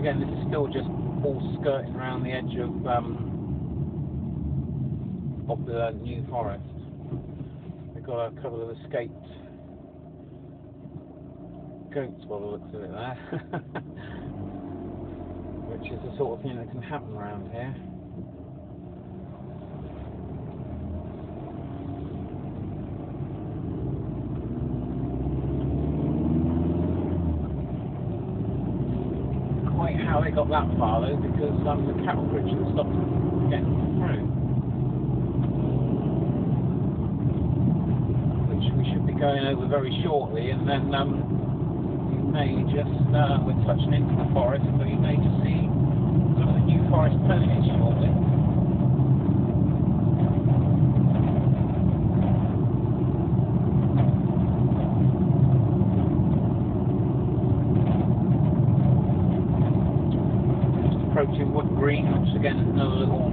again, this is still just all skirting around the edge of the New Forest. They've got a couple of escaped goats by the looks of it there, which is the sort of thing that can happen around here. Quite how they got that far though, because the cattle bridge had stopped getting through, which we should be going over very shortly, and then you may just, we're touching into the forest, but you may just see some of the New Forest ponies shortly. Approaching Wood Green, which again is another little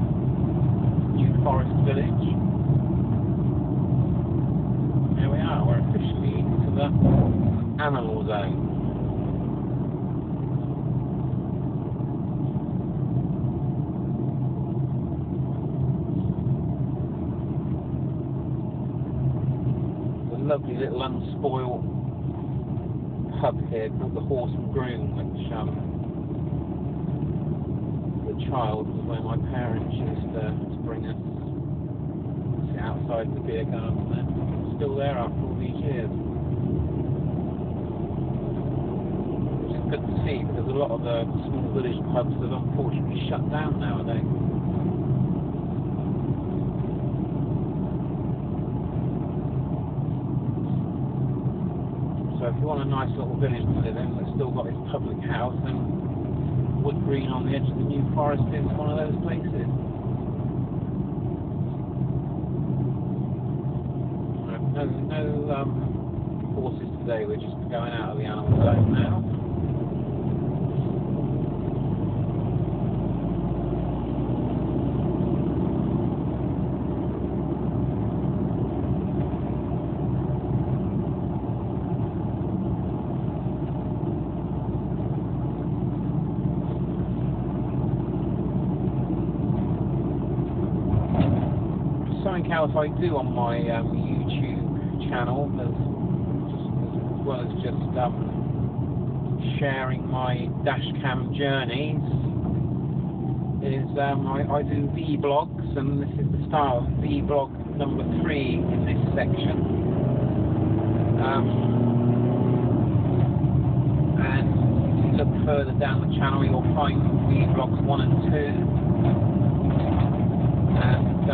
New Forest village. There we are, we're officially into the animal zone. There's a lovely little unspoiled pub here called the Horse and Groom, which child was where my parents used to bring us, sit outside the beer garden there. Still there after all these years. Which is good to see, because a lot of the small village pubs have unfortunately shut down nowadays. So if you want a nice little village to live in that's still got its public house, then Wood Green on the edge of the New Forest is one of those places. No horses today, we're just going out of the animal zone now. Something else I do on my YouTube channel, as well as just sharing my dashcam journeys, is I do Vblogs, and this is the start of Vblog number 3 in this section. And if you look further down the channel, you'll find Vblogs 1 and 2. And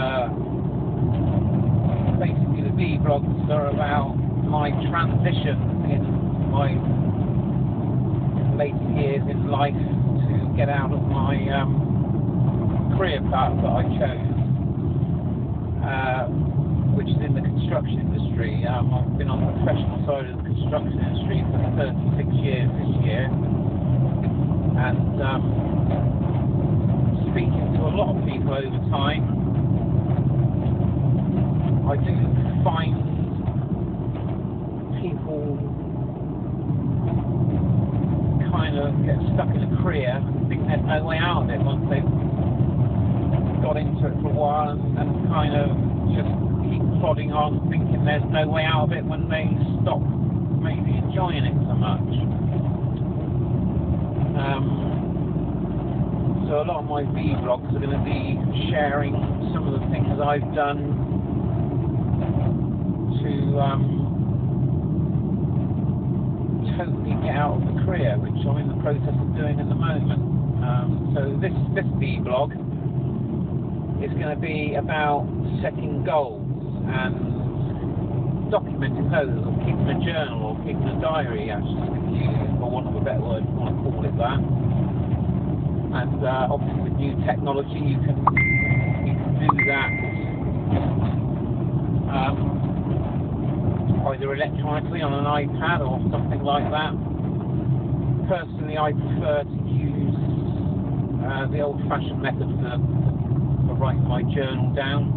basically the Vblogs are about my transition in my later years in life to get out of my career path that I chose, which is in the construction industry. I've been on the professional side of the construction industry for 36 years this year, and speaking to a lot of people over time, I do find people kind of get stuck in a career and think there's no way out of it once they've got into it for a while, and kind of just keep plodding on thinking there's no way out of it when they stop maybe enjoying it so much. So a lot of my Vlogs are going to be sharing some of the things I've done to totally get out of the career, which I'm in the process of doing at the moment. So this Vlog is going to be about setting goals and documenting those, or keeping a journal, or keeping a diary, actually, for want of a better word, if you want to call it that. And obviously with new technology you can do that either electronically on an iPad or something like that. Personally, I prefer to use the old-fashioned method for writing my journal down.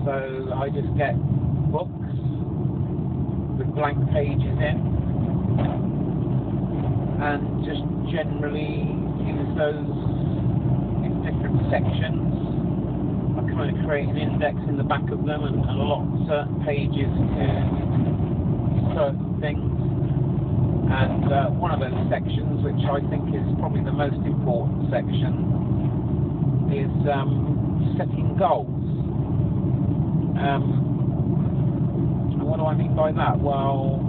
So I just get books with blank pages in, and just generally use those in different sections. I kind of create an index in the back of them and allot certain pages to certain things. And one of those sections, which I think is probably the most important section, is setting goals. And what do I mean by that? Well,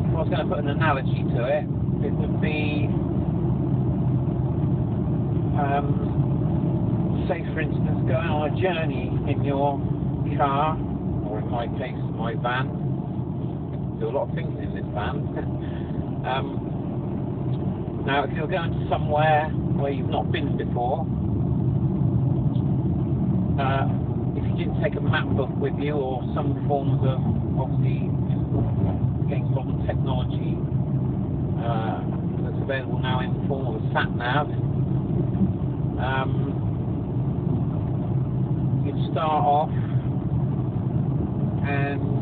if I was going to put an analogy to it, it would be, say for instance, going on a journey in your car, or in my case, my van. Do a lot of thinking in this van. Now, if you're going to somewhere where you've not been before, if you didn't take a map book with you, or some forms of, obviously, getting modern technology that's available now in the form of a sat-nav, you'd start off and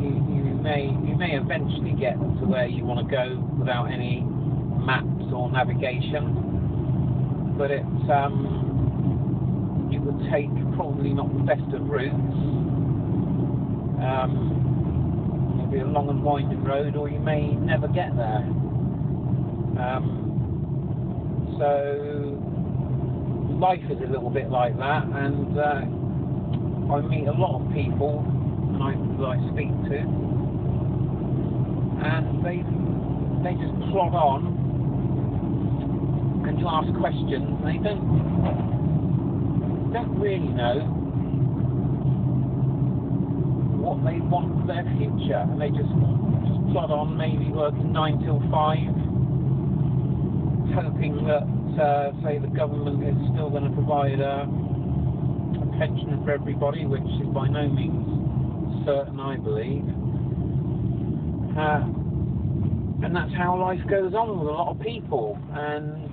you may eventually get to where you want to go without any maps or navigation, but it would take probably not the best of routes. It'll be a long and winding road, or you may never get there. So life is a little bit like that, and I meet a lot of people that I speak to, and they just plod on, and you ask questions, and they don't really know what they want for their future, and they just plod on, maybe working 9 till 5, hoping that say the government is still going to provide a pension for everybody, which is by no means certain, I believe. And that's how life goes on with a lot of people. And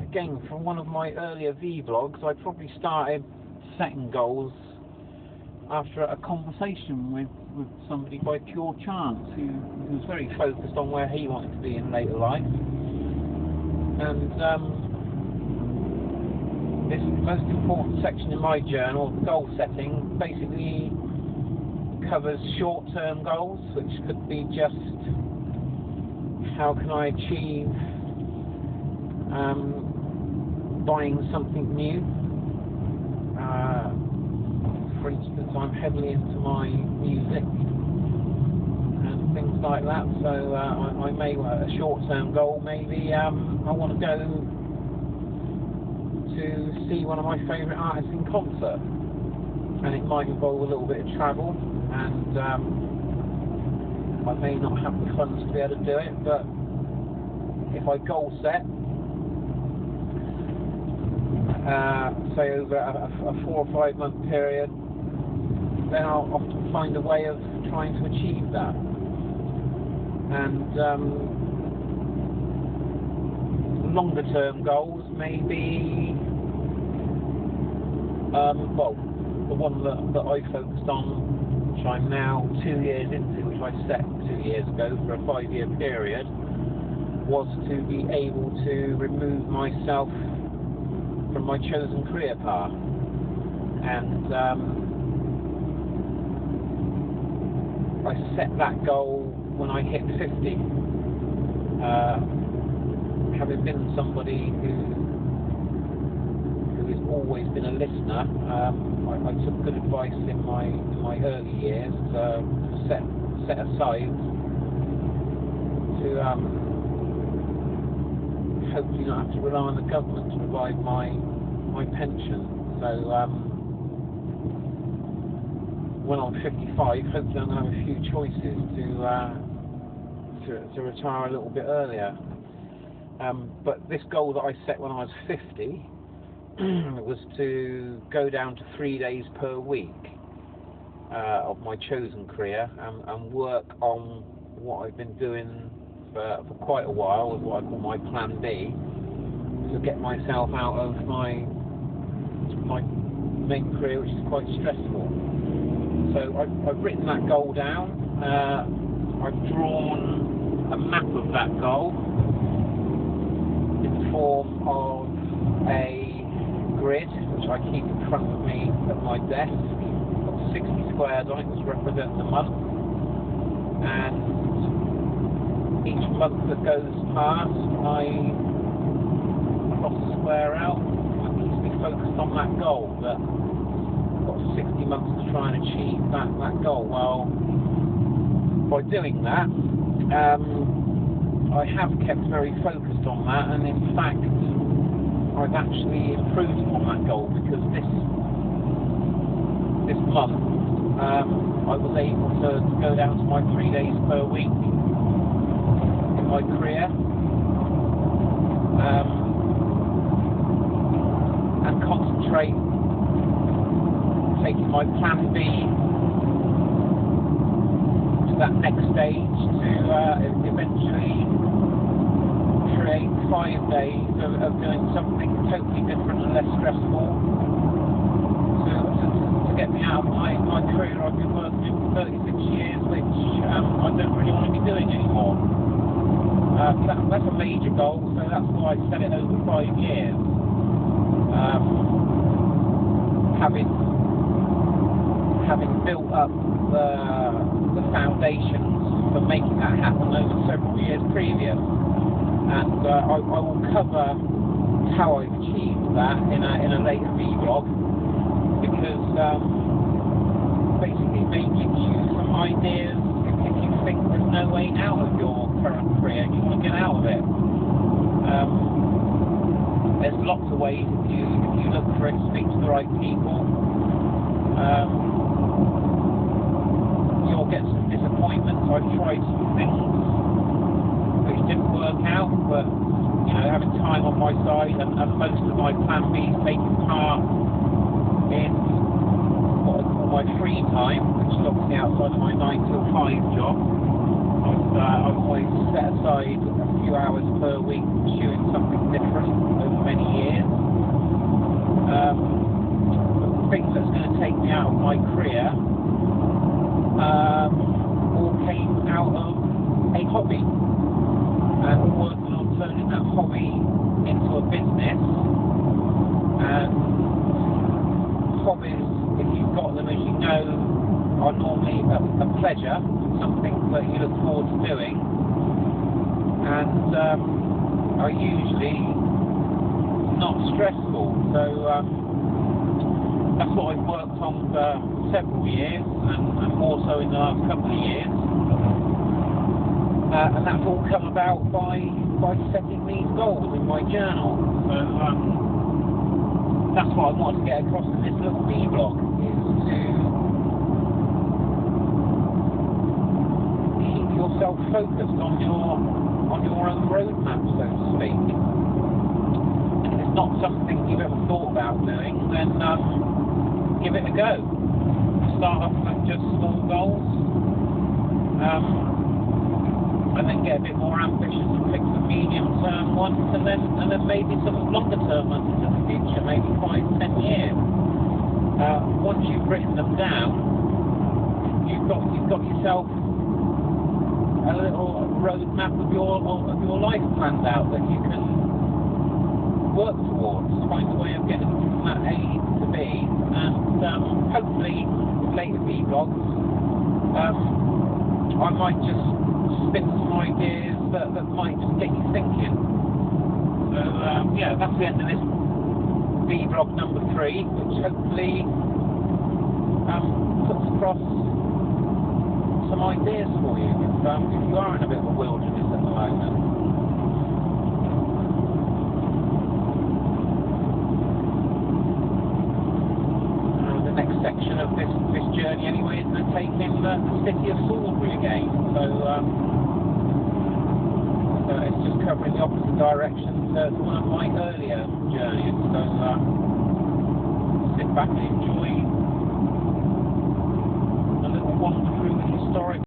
again, from one of my earlier vlogs, I probably started setting goals after a conversation with somebody by pure chance, who was very focused on where he wanted to be in later life. And this most important section in my journal, goal setting, basically covers short-term goals, which could be just how can I achieve buying something new. For instance, I'm heavily into my music and things like that, so I may, a short-term goal, maybe I want to go to see one of my favourite artists in concert, and it might involve a little bit of travel, and I may not have the funds to be able to do it, but if I goal set, say over a 4 or 5 month period, then I'll often find a way of trying to achieve that. And longer term goals may be, well, the one that I focused on, which I'm now 2 years into, which I set 2 years ago for a 5-year period, was to be able to remove myself from my chosen career path. And I set that goal when I hit 50. Having been somebody who has always been a listener, I took good advice in my early years to set aside to hopefully not have to rely on the government to provide my pension. So when I'm 55, hopefully I'm going to have a few choices to retire a little bit earlier. But this goal that I set when I was 50 was to go down to 3 days per week of my chosen career, and work on what I've been doing for quite a while, with what I call my plan B, to get myself out of my main career, which is quite stressful. So I've written that goal down. I've drawn a map of that goal, form of a grid, which I keep in front of me at my desk. Got 60 squares on it, which represents a month. And each month that goes past, I cross the square out. It keeps me focused on that goal. That I've got 60 months to try and achieve that goal. Well, by doing that, I have kept very focused on that, and in fact, I've actually improved on that goal, because this month I was able to go down to my 3 days per week in my career, and concentrate, taking my plan B to that next stage to eventually create 5 days of doing something totally different and less stressful to get me out of my career I've been working in for 36 years, which I don't really want to be doing anymore. That's a major goal, so that's why I set it over 5 years. Having built up the foundations for making that happen over several years previous, and I will cover how I've achieved that in a later vlog, because basically may give you some ideas if you think there's no way out of your current career and you want to get out of it. There's lots of ways if you look for it, speak to the right people. You'll get some disappointments. I've tried some things which didn't work out, but having time on my side and most of my plan B's taking part in what I call my free time, which is obviously outside of my 9 till 5 job. I've always set aside a few hours per week pursuing something different over many years. But the thing that's going to take me out of my career all came out of a hobby, and working on turning that hobby into a business. And hobbies, if you've got them, as you know, are normally a pleasure, something that you look forward to doing, and are usually not stressful. So that's what I've worked on for several years, and more so in the last couple of years. And that's all come about by setting these goals in my journal. So that's what I wanted to get across in this little vlog, is to keep yourself focused on your own roadmap, so to speak. If it's not something you've ever thought about doing, then give it a go. Start off with just small goals. And then get a bit more ambitious and pick some medium-term ones, and then maybe some longer-term ones into the future, maybe 5, 10 years. Once you've written them down, you've got yourself a little roadmap of your life planned out that you can work towards, find a way of getting from that A to B, and hopefully with later vlogs, I might just spin some ideas that might just get you thinking. So yeah, that's the end of this vlog number 3, which hopefully puts across some ideas for you if you are in a bit of a wilderness at the moment. The next section of this journey anyway is going to take in the city of Salisbury again. So it's just covering the opposite direction to one of my earlier journeys. So sit back and enjoy a little wander through the historic